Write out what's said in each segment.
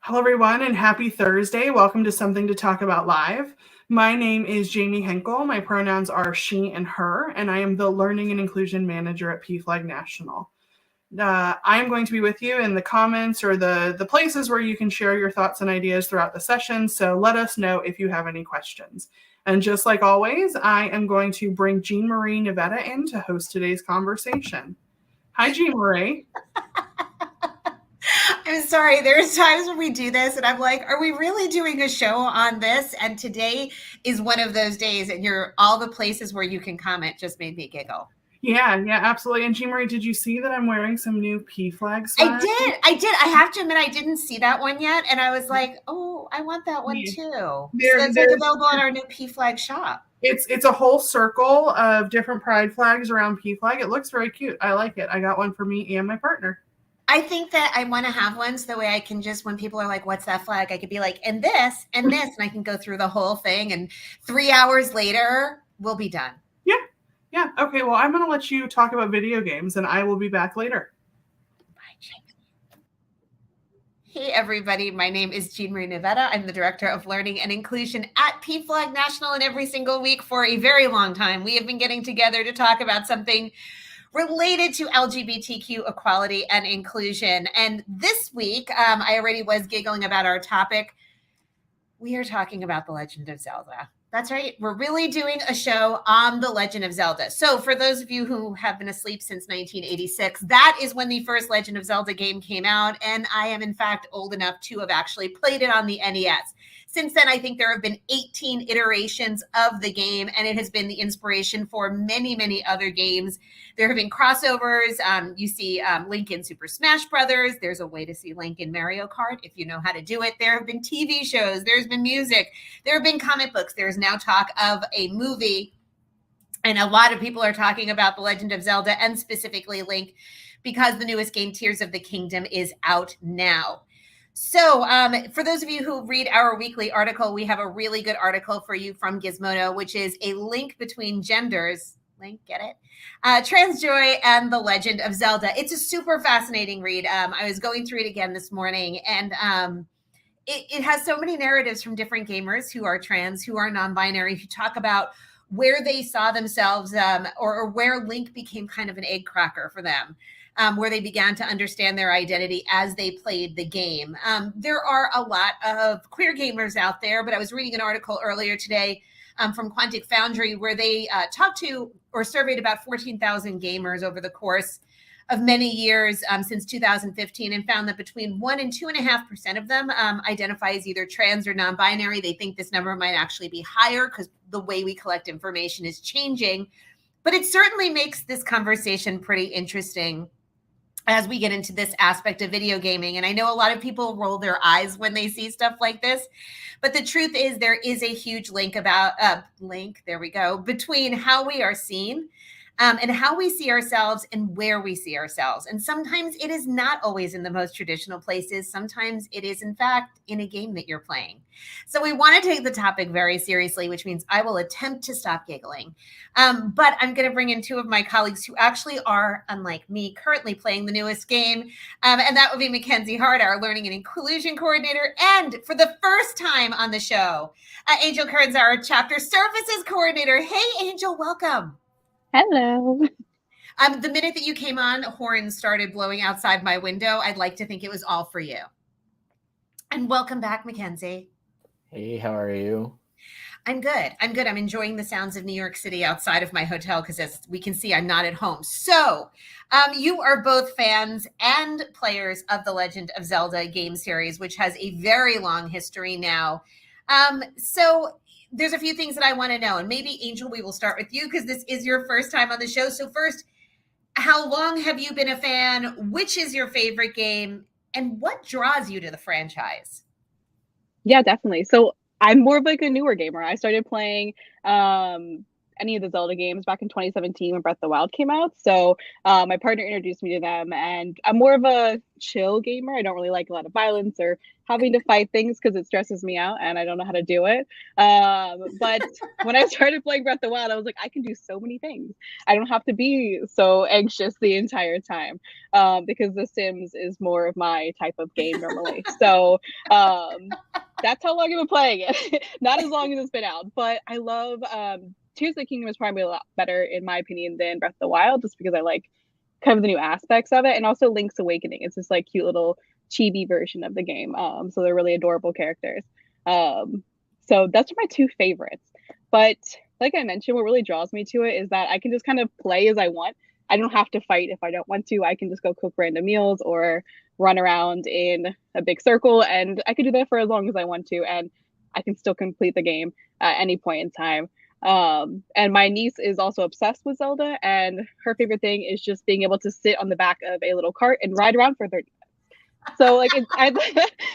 Hello, everyone, and happy Thursday. Welcome to Something to Talk About Live. My name is Jamie Henkel. My pronouns are she and her, and I am the Learning and Inclusion Manager at PFLAG National. I am going to be with you in the comments or the places where you can share your thoughts and ideas throughout the session, so let us know if you have any questions. And just like always, I am going to bring Jean Marie Nevada in to host today's conversation. Hi, Jean Marie. I'm sorry. There's times when we do this and I'm like, are we really doing a show on this? And today is one of those days, and all the places where you can comment just made me giggle. Yeah, absolutely. And Jean Marie, did you see that I'm wearing some new PFLAG swag? I did. I have to admit, I didn't see that one yet. And I was like, oh, I want that one too. So it's like available on our new PFLAG shop. It's a whole circle of different pride flags around PFLAG. It looks very cute. I like it. I got one for me and my partner. I think that I want to have one so the way I can just, when people are like, what's that flag? I could be like, and this, and this, and I can go through the whole thing. And 3 hours later, we'll be done. Yeah. Okay, well, I'm going to let you talk about video games, and I will be back later. Hey, everybody. My name is Jean Marie Nevada. I'm the Director of Learning and Inclusion at PFLAG National, and every single week for a very long time, we have been getting together to talk about something related to LGBTQ equality and inclusion. And this week, I already was giggling about our topic. We are talking about The Legend of Zelda. That's right. We're really doing a show on The Legend of Zelda. So for those of you who have been asleep since 1986, that is when the first Legend of Zelda game came out. And I am, in fact, old enough to have actually played it on the NES. Since then, I think there have been 18 iterations of the game, and it has been the inspiration for many, many other games. There have been crossovers. You see Link in Super Smash Brothers. There's a way to see Link in Mario Kart if you know how to do it. There have been TV shows. There's been music. There have been comic books. There's now talk of a movie. And a lot of people are talking about The Legend of Zelda and specifically Link because the newest game, Tears of the Kingdom, is out now. So for those of you who read our weekly article, we have a really good article for you from Gizmodo, which is a link between genders. Link, get it? Trans Joy and The Legend of Zelda. It's a super fascinating read. I was going through it again this morning, and it has so many narratives from different gamers who are trans, who are non-binary, who talk about where they saw themselves or where Link became kind of an egg cracker for them. Where they began to understand their identity as they played the game. There are a lot of queer gamers out there, but I was reading an article earlier today from Quantic Foundry where they talked to or surveyed about 14,000 gamers over the course of many years since 2015 and found that between 1 and 2.5% of them identify as either trans or non-binary. They think this number might actually be higher because the way we collect information is changing. But it certainly makes this conversation pretty interesting as we get into this aspect of video gaming. And I know a lot of people roll their eyes when they see stuff like this, but the truth is there is a huge link between how we are seen and how we see ourselves and where we see ourselves. And sometimes it is not always in the most traditional places. Sometimes it is, in fact, in a game that you're playing. So we want to take the topic very seriously, which means I will attempt to stop giggling. But I'm going to bring in two of my colleagues who actually are, unlike me, currently playing the newest game. And that would be Mackenzie, Harte, our Learning and Inclusion Coordinator. And for the first time on the show, Angel Kearns, our Chapter Services Coordinator. Hey, Angel, welcome. Hello. The minute that you came on, horns started blowing outside my window. I'd like to think it was all for you. And welcome back, Mackenzie. Hey, how are you? I'm good. I'm enjoying the sounds of New York City outside of my hotel because as we can see, I'm not at home. So you are both fans and players of the Legend of Zelda game series, which has a very long history now. So there's a few things that I want to know. And maybe, Angel, we will start with you because this is your first time on the show. So first, how long have you been a fan? Which is your favorite game? And what draws you to the franchise? Yeah, definitely. So I'm more of like a newer gamer. I started playing any of the Zelda games back in 2017 when Breath of the Wild came out. So my partner introduced me to them, and I'm more of a chill gamer. I don't really like a lot of violence or having to fight things because it stresses me out and I don't know how to do it. But when I started playing Breath of the Wild, I was like, I can do so many things. I don't have to be so anxious the entire time, because The Sims is more of my type of game normally. So that's how long I've been playing it. Not as long as it's been out, but I love Tears of the Kingdom is probably a lot better in my opinion than Breath of the Wild, just because I like kind of the new aspects of it, and also Link's Awakening. It's this like cute little chibi version of the game. So they're really adorable characters. So that's my two favorites. But like I mentioned, what really draws me to it is that I can just kind of play as I want. I don't have to fight if I don't want to. I can just go cook random meals or run around in a big circle, and I can do that for as long as I want to, and I can still complete the game at any point in time. And my niece is also obsessed with Zelda, and her favorite thing is just being able to sit on the back of a little cart and ride around for 30 minutes. So like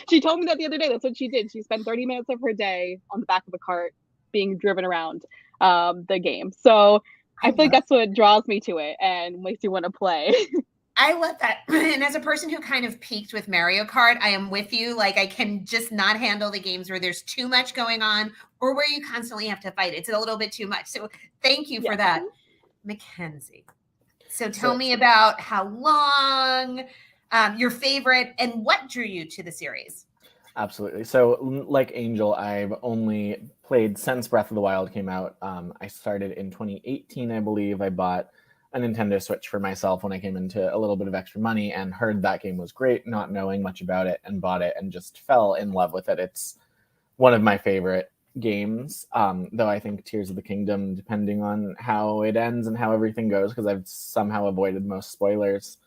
she told me that the other day. That's what she did. She spent 30 minutes of her day on the back of a cart being driven around the game. So I feel like that's what draws me to it and makes me want to play. I love that. And as a person who kind of peaked with Mario Kart, I am with you. Like, I can just not handle the games where there's too much going on or where you constantly have to fight. It's a little bit too much. So thank you for that, Mackenzie. So tell me about how long, your favorite, and what drew you to the series. Absolutely. So like Angel, I've only played since Breath of the Wild came out. I started in 2018, I believe. I bought a Nintendo Switch for myself when I came into a little bit of extra money and heard that game was great, not knowing much about it, and bought it and just fell in love with it. It's one of my favorite games, though I think Tears of the Kingdom, depending on how it ends and how everything goes, because I've somehow avoided most spoilers,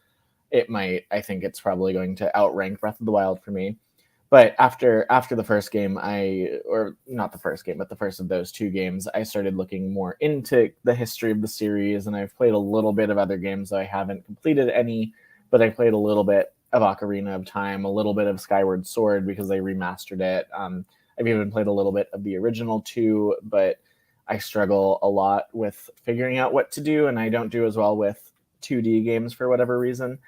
I think it's probably going to outrank Breath of the Wild for me. But after the first game, or not the first game, but the first of those two games, I started looking more into the history of the series, and I've played a little bit of other games, though I haven't completed any, but I played a little bit of Ocarina of Time, a little bit of Skyward Sword because they remastered it. I've even played a little bit of the original two, but I struggle a lot with figuring out what to do, and I don't do as well with 2D games for whatever reason.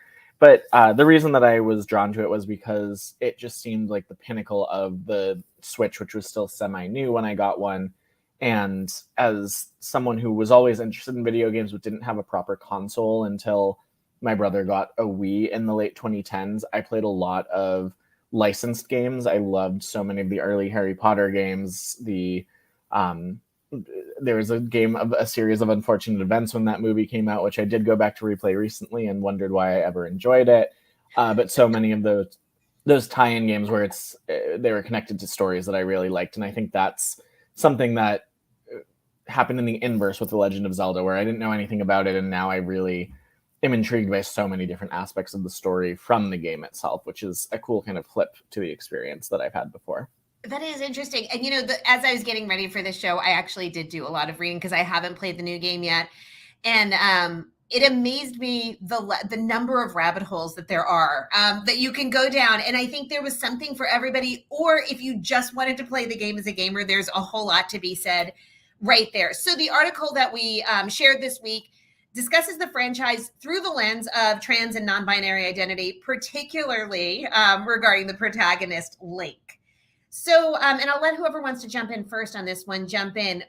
But the reason that I was drawn to it was because it just seemed like the pinnacle of the Switch, which was still semi-new when I got one. And as someone who was always interested in video games but didn't have a proper console until my brother got a Wii in the late 2010s, I played a lot of licensed games. I loved so many of the early Harry Potter games. There was a series of unfortunate events when that movie came out, which I did go back to replay recently and wondered why I ever enjoyed it. But so many of those tie-in games where they were connected to stories that I really liked. And I think that's something that happened in the inverse with The Legend of Zelda, where I didn't know anything about it. And now I really am intrigued by so many different aspects of the story from the game itself, which is a cool kind of flip to the experience that I've had before. That is interesting. And, as I was getting ready for this show, I actually did do a lot of reading because I haven't played the new game yet. And it amazed me the number of rabbit holes that there are that you can go down. And I think there was something for everybody. Or if you just wanted to play the game as a gamer, there's a whole lot to be said right there. So the article that we shared this week discusses the franchise through the lens of trans and non-binary identity, particularly regarding the protagonist, Link. So, and I'll let whoever wants to jump in first on this one, jump in.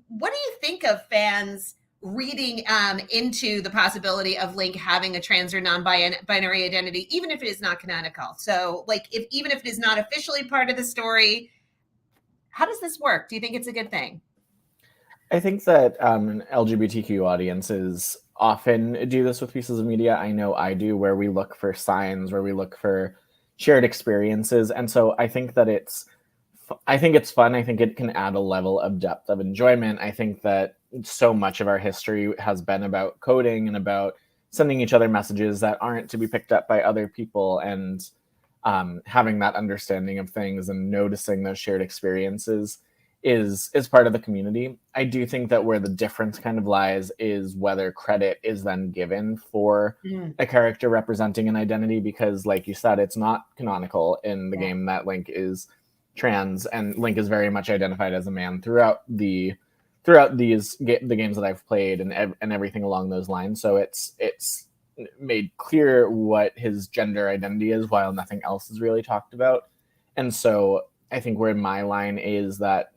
What do you think of fans reading into the possibility of Link having a trans or non-binary identity, even if it is not canonical? So, even if it is not officially part of the story, how does this work? Do you think it's a good thing? I think that LGBTQ audiences often do this with pieces of media. I know I do, where we look for signs, where we look for shared experiences. And so I think that it's fun. I think it can add a level of depth of enjoyment. I think that so much of our history has been about coding and about sending each other messages that aren't to be picked up by other people, and having that understanding of things and noticing those shared experiences is part of the community. I do think that where the difference kind of lies is whether credit is then given for a character representing an identity, because like you said, it's not canonical in the game that Link is trans, and Link is very much identified as a man throughout the throughout the games that I've played and everything along those lines. So it's made clear what his gender identity is while nothing else is really talked about. And so I think where my line is that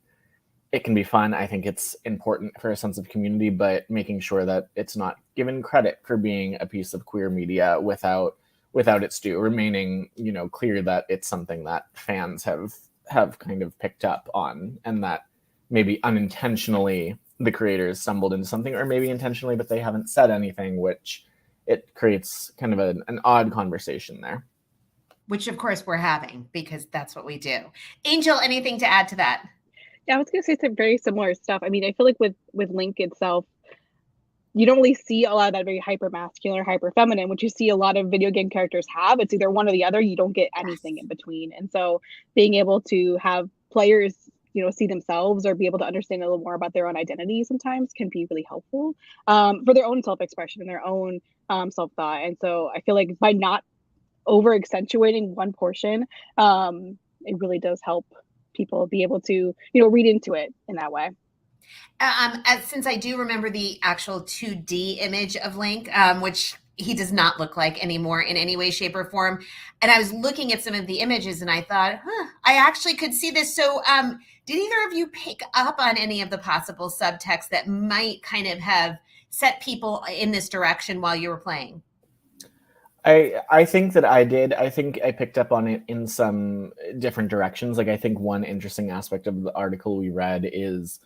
it can be fun. I think it's important for a sense of community, but making sure that it's not given credit for being a piece of queer media without its due, remaining, clear that it's something that fans have kind of picked up on, and that maybe unintentionally the creators stumbled into something, or maybe intentionally, but they haven't said anything, which it creates kind of an odd conversation there. Which of course we're having, because that's what we do. Angel, anything to add to that? Yeah, I was going to say some very similar stuff. I mean, I feel like with Link itself, you don't really see a lot of that very hyper masculine or hyper feminine, which you see a lot of video game characters have. It's either one or the other. You don't get anything in between. And so being able to have players, see themselves or be able to understand a little more about their own identity sometimes can be really helpful for their own self-expression and their own self-thought. And so I feel like by not over accentuating one portion, it really does help people be able to, read into it in that way. Since I do remember the actual 2D image of Link, which he does not look like anymore in any way, shape, or form. And I was looking at some of the images and I thought, I actually could see this. So did either of you pick up on any of the possible subtext that might kind of have set people in this direction while you were playing? I think that I did. I think I picked up on it in some different directions. Like, I think one interesting aspect of the article we read is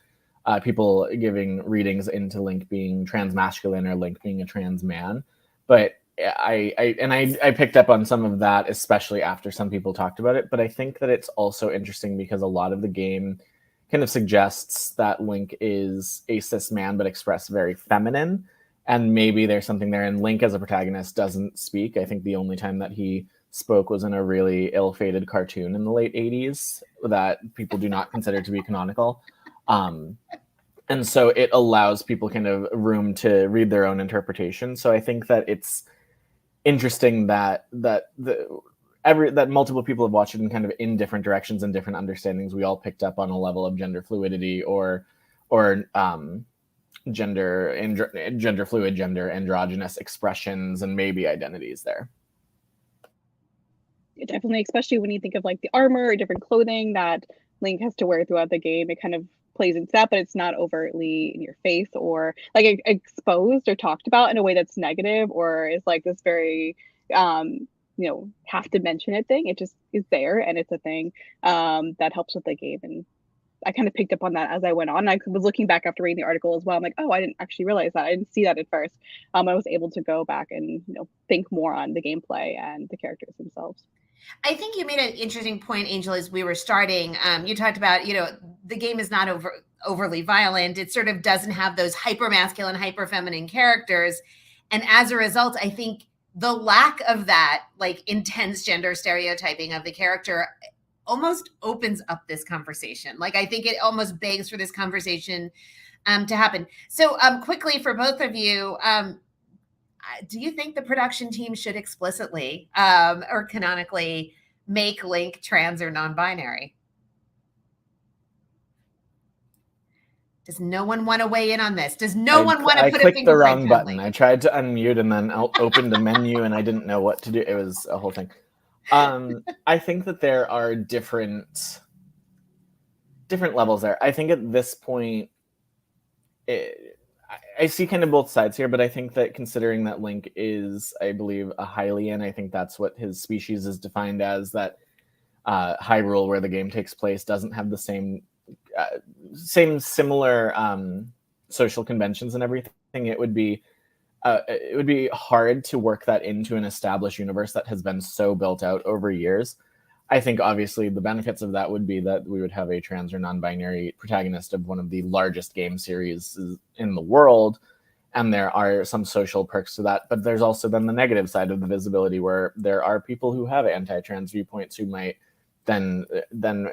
people giving readings into Link being transmasculine or Link being a trans man. But I picked up on some of that, especially after some people talked about it. But I think that it's also interesting because a lot of the game kind of suggests that Link is a cis man, but expressed very feminine. And maybe there's something there. And Link as a protagonist doesn't speak. I think the only time that he spoke was in a really ill-fated cartoon in the late 80s that people do not consider to be canonical. And so it allows people kind of room to read their own interpretation. So I think that it's interesting that multiple people have watched it in kind of in different directions and different understandings. We all picked up on a level of gender fluidity or gender fluid, gender androgynous expressions, and maybe identities there. Definitely, especially when you think of like the armor or different clothing that Link has to wear throughout the game, it kind of plays into that, but it's not overtly in your face or like exposed or talked about in a way that's negative or is like this very have to mention it thing. It just is there and it's a thing that helps with the game. And I kind of picked up on that as I went on. I was looking back after reading the article as well. I'm like, oh, I didn't actually realize that. I didn't see that at first. I was able to go back and think more on the gameplay and the characters themselves. I think you made an interesting point, Angel, as we were starting. You talked about, the game is not overly violent. It sort of doesn't have those hyper masculine, hyper feminine characters. And as a result, I think the lack of that, like intense gender stereotyping of the character almost opens up this conversation. Like, I think it almost begs for this conversation to happen. So quickly for both of you, do you think the production team should explicitly or canonically make Link trans or non-binary? Does no one want to weigh in on this? Does no one want to put a finger? I clicked the wrong button. I tried to unmute and then opened the menu and I didn't know what to do. It was a whole thing. I think that there are different levels there. I think at this point, I see kind of both sides here, but I think that considering that Link is, I believe, a Hylian, I think that's what his species is defined as, that Hyrule, where the game takes place, doesn't have the same similar social conventions and everything. It would be hard to work that into an established universe that has been so built out over years. I think obviously the benefits of that would be that we would have a trans or non-binary protagonist of one of the largest game series in the world, and there are some social perks to that. But there's also then the negative side of the visibility, where there are people who have anti-trans viewpoints who might then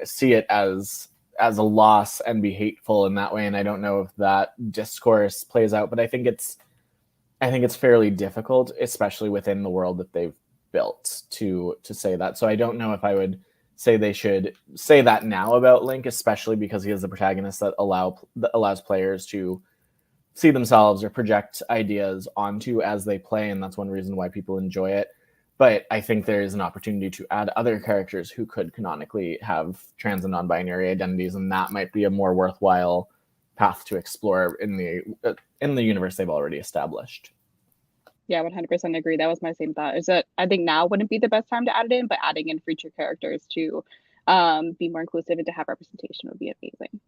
see it as a loss and be hateful in that way. And I don't know if that discourse plays out, but I think it's fairly difficult, especially within the world that they've built, to say that. So I don't know if I would say they should say that now about Link, especially because he is the protagonist that allows players to see themselves or project ideas onto as they play, and that's one reason why people enjoy it. But I think there is an opportunity to add other characters who could canonically have trans and non-binary identities, and that might be a more worthwhile path to explore in the universe they've already established. Yeah, 100% agree. That was my same thought. Is that I think now wouldn't be the best time to add it in, but adding in future characters to be more inclusive and to have representation would be amazing.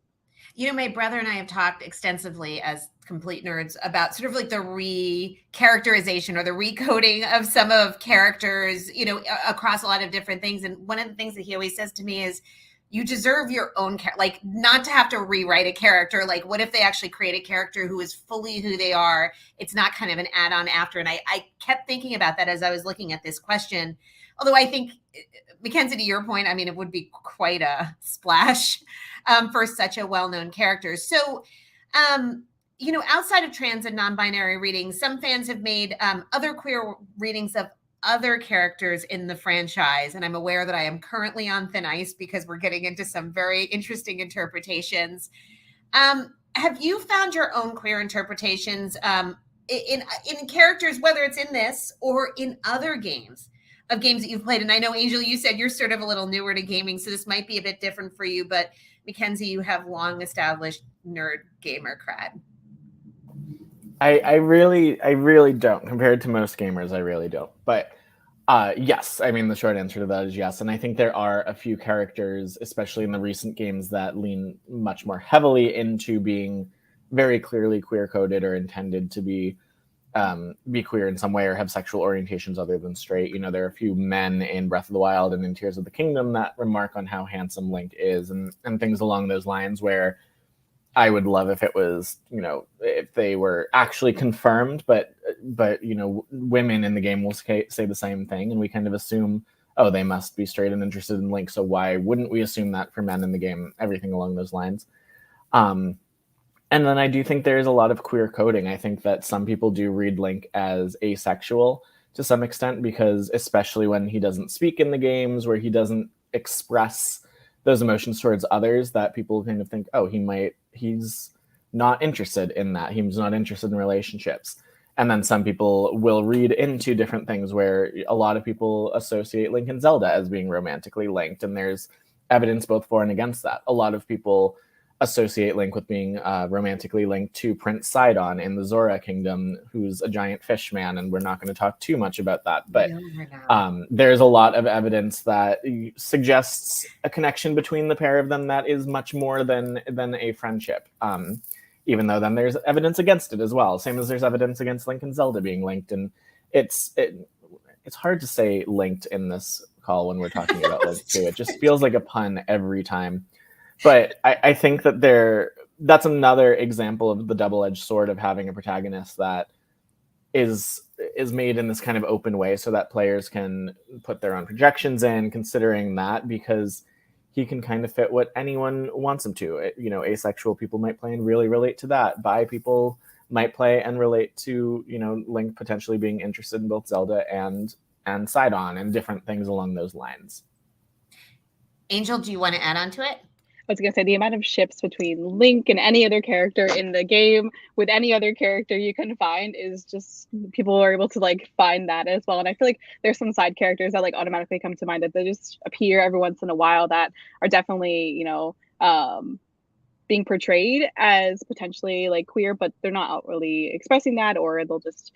You know, my brother and I have talked extensively as complete nerds about sort of like the re-characterization or the recoding of some of characters, you know, across a lot of different things. And one of the things that he always says to me is, you deserve your own like not to have to rewrite a character. Like, what if they actually create a character who is fully who they are? It's not kind of an add-on after. And I kept thinking about that as I was looking at this question. Although I think, Mackenzie, to your point, I mean, it would be quite a splash for such a well-known character. So, you know, outside of trans and non-binary readings, some fans have made other queer readings of other characters in the franchise. And I'm aware that I am currently on thin ice because we're getting into some very interesting interpretations. Have you found your own queer interpretations in characters, whether it's in this or in other games that you've played? And I know, Angel, you said you're sort of a little newer to gaming, so this might be a bit different for you, but Mackenzie, you have long established nerd gamer cred. I really don't. Compared to most gamers, I really don't. But yes, I mean, the short answer to that is yes. And I think there are a few characters, especially in the recent games, that lean much more heavily into being very clearly queer-coded or intended to be queer in some way or have sexual orientations other than straight. You know, there are a few men in Breath of the Wild and in Tears of the Kingdom that remark on how handsome Link is and things along those lines, where I would love if it was, you know, if they were actually confirmed, but you know, women in the game will say the same thing, and we kind of assume, oh, they must be straight and interested in Link, so why wouldn't we assume that for men in the game? Everything along those lines. And then I do think there's a lot of queer coding. I think that some people do read Link as asexual to some extent, because especially when he doesn't speak in the games, where he doesn't express those emotions towards others, that people kind of think, oh, he's not interested in that. He's not interested in relationships. And then some people will read into different things, where a lot of people associate Link and Zelda as being romantically linked. And there's evidence both for and against that. A lot of people associate Link with being romantically linked to Prince Sidon in the Zora Kingdom, who's a giant fish man, and we're not going to talk too much about that. But there's a lot of evidence that suggests a connection between the pair of them that is much more than a friendship. Even though then there's evidence against it as well, same as there's evidence against Link and Zelda being linked. And it's hard to say linked in this call when we're talking about Link too. It just feels like a pun every time. But I think that that's another example of the double-edged sword of having a protagonist that is made in this kind of open way, so that players can put their own projections in, considering that, because he can kind of fit what anyone wants him to. You know, asexual people might play and really relate to that. Bi people might play and relate to, you know, Link potentially being interested in both Zelda and Sidon and different things along those lines. Angel, do you want to add on to it? I was going to say, the amount of ships between Link and any other character in the game with any other character you can find is just, people are able to like find that as well. And I feel like there's some side characters that like automatically come to mind that they just appear every once in a while that are definitely, you know, being portrayed as potentially like queer, but they're not outwardly expressing that, or they'll just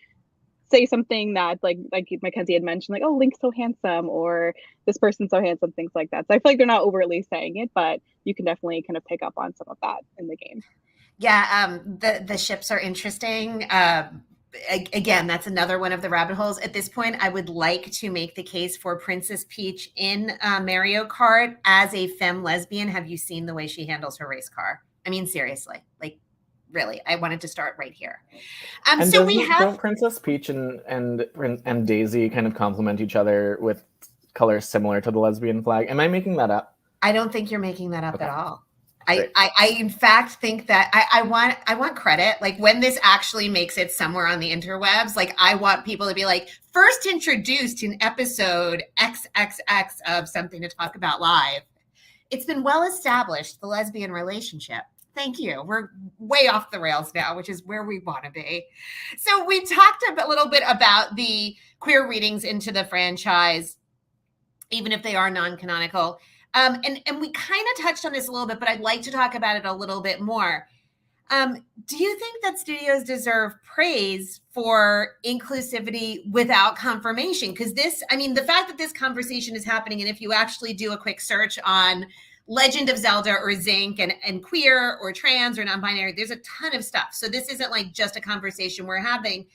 say something that like Mackenzie had mentioned, like, oh, Link's so handsome, or this person's so handsome, things like that. So I feel like they're not overtly saying it, but you can definitely kind of pick up on some of that in the game. Yeah, the ships are interesting. Again, that's another one of the rabbit holes. At this point, I would like to make the case for Princess Peach in Mario Kart as a femme lesbian. Have you seen the way she handles her race car? I mean, seriously, like, really, I wanted to start right here. And so don't Princess Peach and Daisy kind of complement each other with colors similar to the lesbian flag? Am I making that up? I don't think you're making that up at all. I in fact think that I want credit. Like when this actually makes it somewhere on the interwebs, like I want people to be like, first introduced in episode XXX of Something to Talk About Live. It's been well established, the lesbian relationship. Thank you. We're way off the rails now, which is where we want to be. So we talked a little bit about the queer readings into the franchise, even if they are non-canonical. And we kind of touched on this a little bit, but I'd like to talk about it a little bit more. Do you think that studios deserve praise for inclusivity without confirmation? Because the fact that this conversation is happening, and if you actually do a quick search on Legend of Zelda or Zinc and queer or trans or non-binary, there's a ton of stuff. So this isn't like just a conversation we're having.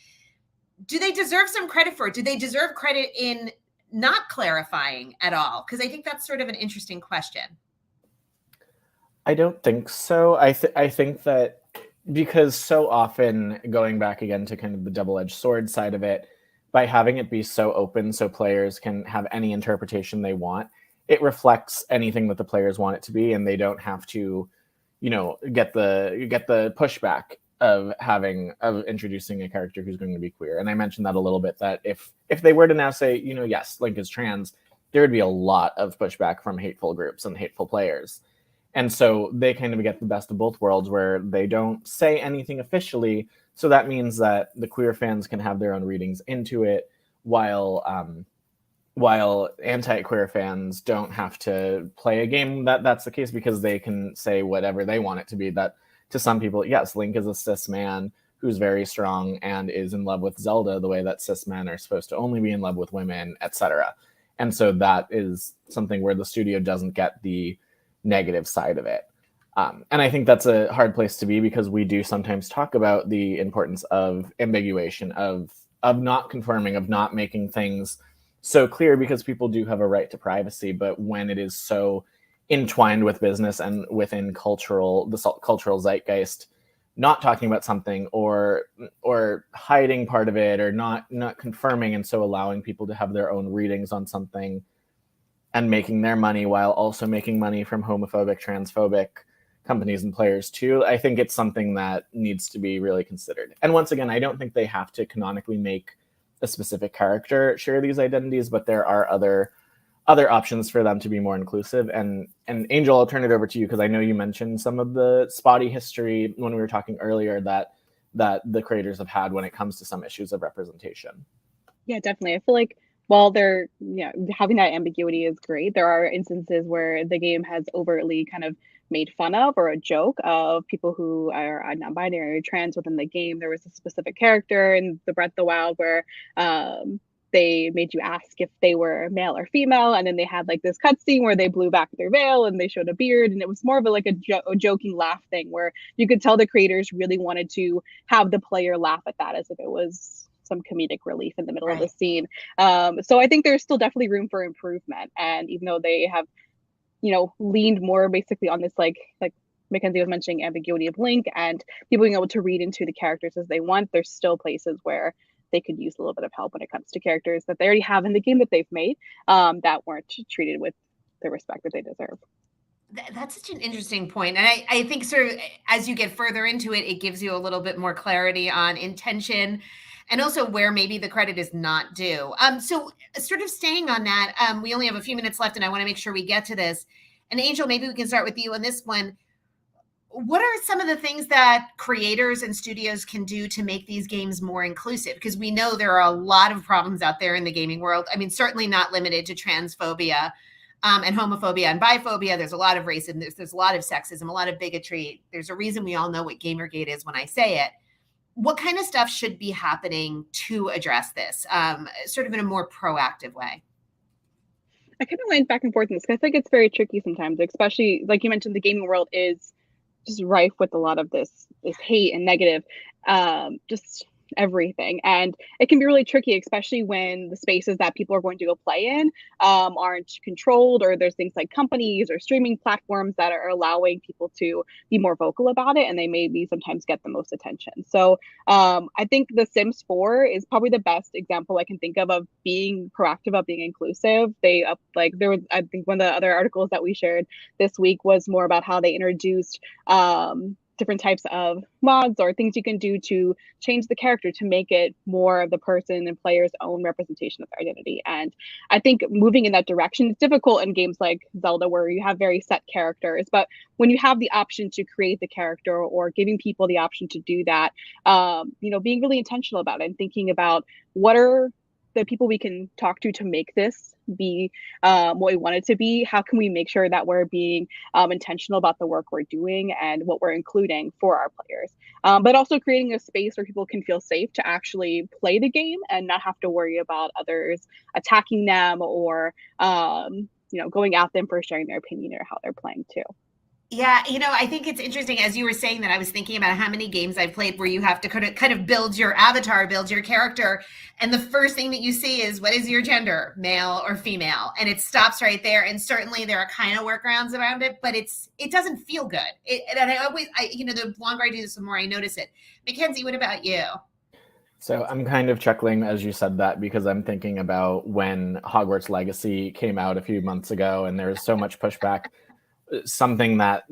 Do they deserve some credit for it? Do they deserve credit in not clarifying at all? Because I think that's sort of an interesting question. I don't think so. I think that because so often, going back again to kind of the double-edged sword side of it, by having it be so open so players can have any interpretation they want, it reflects anything that the players want it to be, and they don't have to, get the pushback of introducing a character who's going to be queer. And I mentioned that a little bit, that if they were to now say, yes, Link is trans, there would be a lot of pushback from hateful groups and hateful players. And so they kind of get the best of both worlds, where they don't say anything officially. So that means that the queer fans can have their own readings into it, while anti-queer fans don't have to play a game that's the case, because they can say whatever they want it to be. That to some people, yes, Link is a cis man who's very strong and is in love with Zelda the way that cis men are supposed to only be in love with women, etc. And so that is something where the studio doesn't get the negative side of it. And I think that's a hard place to be, because we do sometimes talk about the importance of ambiguation, of not confirming, of not making things so clear, because people do have a right to privacy. But when it is so entwined with business and within the cultural zeitgeist, not talking about something or hiding part of it, or not confirming, and so allowing people to have their own readings on something and making their money while also making money from homophobic, transphobic companies and players too, I think it's something that needs to be really considered. And once again, I don't think they have to canonically make a specific character share these identities, but there are other options for them to be more inclusive. And Angel, I'll turn it over to you, because I know you mentioned some of the spotty history when we were talking earlier that the creators have had when it comes to some issues of representation. Yeah, definitely. I feel like while they're having that ambiguity is great, there are instances where the game has overtly kind of made fun of or a joke of people who are non-binary or trans within the game. There was a specific character in the Breath of the Wild where they made you ask if they were male or female, and then they had like this cutscene where they blew back their veil and they showed a beard, and it was more of a joking laugh thing, where you could tell the creators really wanted to have the player laugh at that as if it was some comedic relief in the middle of the scene. So I think there's still definitely room for improvement. And even though they have, leaned more basically on this, like Mackenzie was mentioning, ambiguity of Link and people being able to read into the characters as they want, there's still places where they could use a little bit of help when it comes to characters that they already have in the game that they've made that weren't treated with the respect that they deserve. That's such an interesting point. And I think sort of as you get further into it, it gives you a little bit more clarity on intention and also where maybe the credit is not due. So sort of staying on that, we only have a few minutes left and I want to make sure we get to this. And Angel, maybe we can start with you on this one. What are some of the things that creators and studios can do to make these games more inclusive? Because we know there are a lot of problems out there in the gaming world. I mean, certainly not limited to transphobia and homophobia and biphobia. There's a lot of racism. There's a lot of sexism, a lot of bigotry. There's a reason we all know what Gamergate is when I say it. What kind of stuff should be happening to address this, sort of in a more proactive way? I kind of went back and forth in this because I think it's very tricky sometimes, especially like you mentioned, the gaming world is just rife with a lot of this hate and negative. Just everything. And it can be really tricky, especially when the spaces that people are going to go play in aren't controlled, or there's things like companies or streaming platforms that are allowing people to be more vocal about it, and they maybe sometimes get the most attention. So I think The Sims 4 is probably the best example I can think of being proactive, of being inclusive. They there was, I think one of the other articles that we shared this week was more about how they introduced different types of mods or things you can do to change the character to make it more of the person and player's own representation of their identity. And I think moving in that direction is difficult in games like Zelda, where you have very set characters. But when you have the option to create the character, or giving people the option to do that, being really intentional about it and thinking about what are the people we can talk to make this be what we want it to be. How can we make sure that we're being intentional about the work we're doing and what we're including for our players, but also creating a space where people can feel safe to actually play the game and not have to worry about others attacking them or going at them for sharing their opinion or how they're playing too. Yeah, I think it's interesting, as you were saying that, I was thinking about how many games I've played where you have to kind of build your avatar, build your character, and the first thing that you see is, what is your gender, male or female? And it stops right there. And certainly there are kind of workarounds around it, but it doesn't feel good. And the longer I do this, the more I notice it. Mackenzie, what about you? So I'm kind of chuckling as you said that, because I'm thinking about when Hogwarts Legacy came out a few months ago, and there was so much pushback. Something that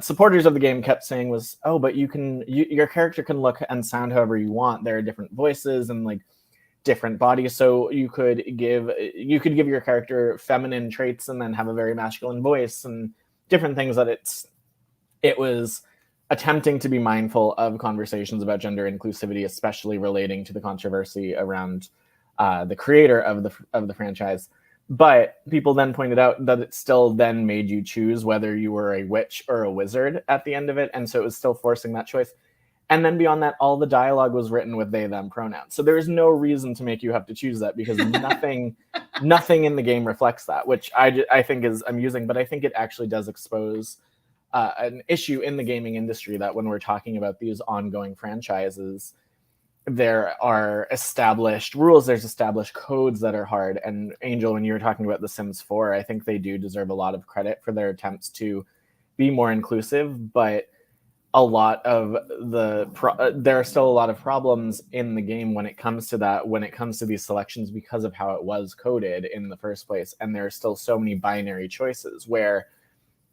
supporters of the game kept saying was, oh, but your character can look and sound however you want. There are different voices and like different bodies, so you could give your character feminine traits and then have a very masculine voice and different things. That it was attempting to be mindful of conversations about gender inclusivity, especially relating to the controversy around the creator of the franchise. But people then pointed out that it still then made you choose whether you were a witch or a wizard at the end of it. And so it was still forcing that choice. And then beyond that, all the dialogue was written with they, them pronouns. So there is no reason to make you have to choose that, because nothing in the game reflects that, which I think is amusing. But I think it actually does expose an issue in the gaming industry, that when we're talking about these ongoing franchises, there are established rules, there's established codes that are hard. And Angel, when you were talking about The Sims 4, I think they do deserve a lot of credit for their attempts to be more inclusive, but a lot of there are still a lot of problems in the game when it comes to that, when it comes to these selections, because of how it was coded in the first place. And there are still so many binary choices where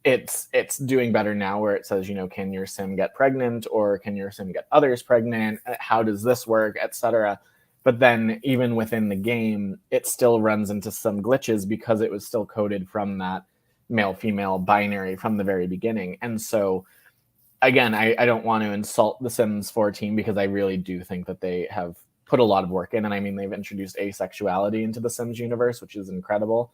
it's doing better now, where it says, can your sim get pregnant, or can your sim get others pregnant? How does this work, etc. But then even within the game, it still runs into some glitches because it was still coded from that male-female binary from the very beginning. And so, again, I don't want to insult the Sims 4 team, because I really do think that they have put a lot of work in. And I mean, they've introduced asexuality into the Sims universe, which is incredible.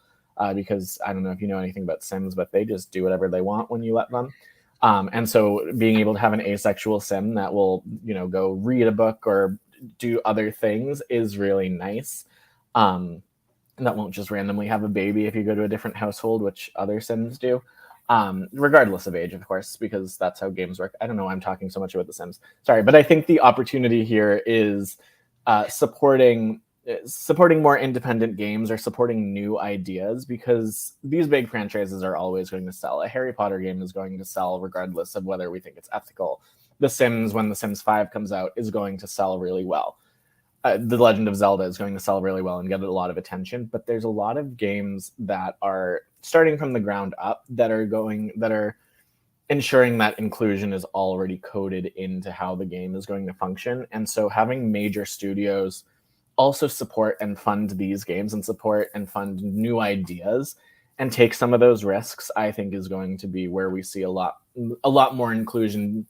Because I don't know if you know anything about Sims, but they just do whatever they want when you let them. And so being able to have an asexual sim that will, go read a book or do other things is really nice. And that won't just randomly have a baby if you go to a different household, which other Sims do, regardless of age, of course, because that's how games work. I don't know why I'm talking so much about The Sims. Sorry, but I think the opportunity here is supporting more independent games, or supporting new ideas, because these big franchises are always going to sell. A Harry Potter game is going to sell regardless of whether we think it's ethical. The Sims, when The Sims 5 comes out, is going to sell really well. The Legend of Zelda is going to sell really well and get a lot of attention. But there's a lot of games that are starting from the ground up that are ensuring that inclusion is already coded into how the game is going to function. And so having major studios also support and fund these games, and support and fund new ideas and take some of those risks, I think is going to be where we see a lot more inclusion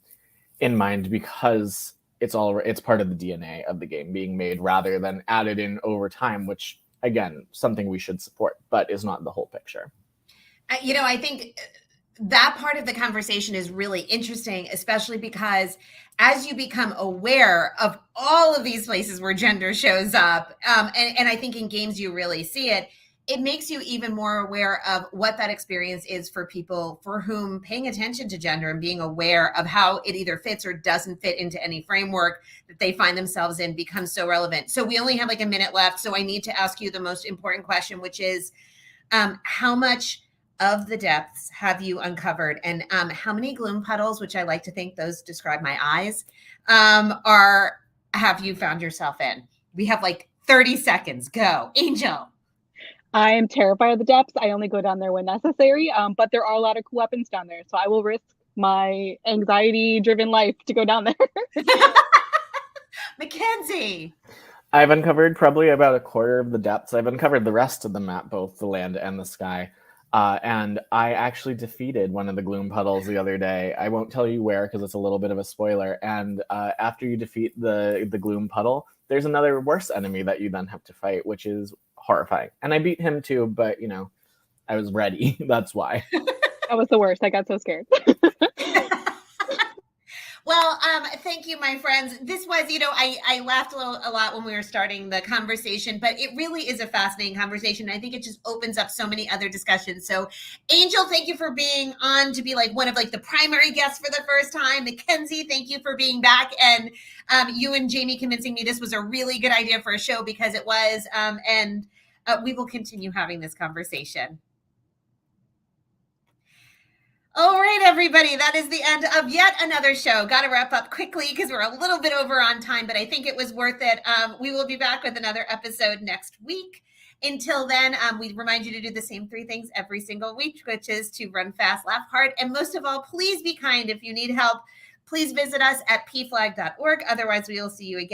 in mind, because it's part of the DNA of the game being made, rather than added in over time, which, again, something we should support, but is not the whole picture. I think that part of the conversation is really interesting, especially because as you become aware of all of these places where gender shows up, and I think in games you really see it, it makes you even more aware of what that experience is for people for whom paying attention to gender and being aware of how it either fits or doesn't fit into any framework that they find themselves in becomes so relevant. So we only have like a minute left. So I need to ask you the most important question, which is how much of the depths have you uncovered, and how many gloom puddles, which I like to think those describe my eyes, have you found yourself in? We have like 30 seconds. Go, Angel. I am terrified of the depths. I only go down there when necessary, but there are a lot of cool weapons down there. So I will risk my anxiety-driven life to go down there. Mackenzie. I've uncovered probably about a quarter of the depths. I've uncovered the rest of the map, both the land and the sky. And I actually defeated one of the gloom puddles the other day. I won't tell you where because it's a little bit of a spoiler. And after you defeat the gloom puddle, there's another worse enemy that you then have to fight, which is horrifying. And I beat him too, but you know, I was ready. That's why. That was the worst. I got so scared. Well, thank you, my friends. This was, you know, I laughed a lot when we were starting the conversation, but it really is a fascinating conversation. I think it just opens up so many other discussions. So, Angel, thank you for being on to be like one of like the primary guests for the first time. Mackenzie, thank you for being back, and you and Jamie convincing me this was a really good idea for a show, because it was. And we will continue having this conversation. All right, everybody, that is the end of yet another show. Got to wrap up quickly because we're a little bit over on time, but I think it was worth it. We will be back with another episode next week. Until then, we remind you to do the same 3 things every single week, which is to run fast, laugh hard, and most of all, please be kind. If you need help, please visit us at pflag.org. Otherwise, we will see you again.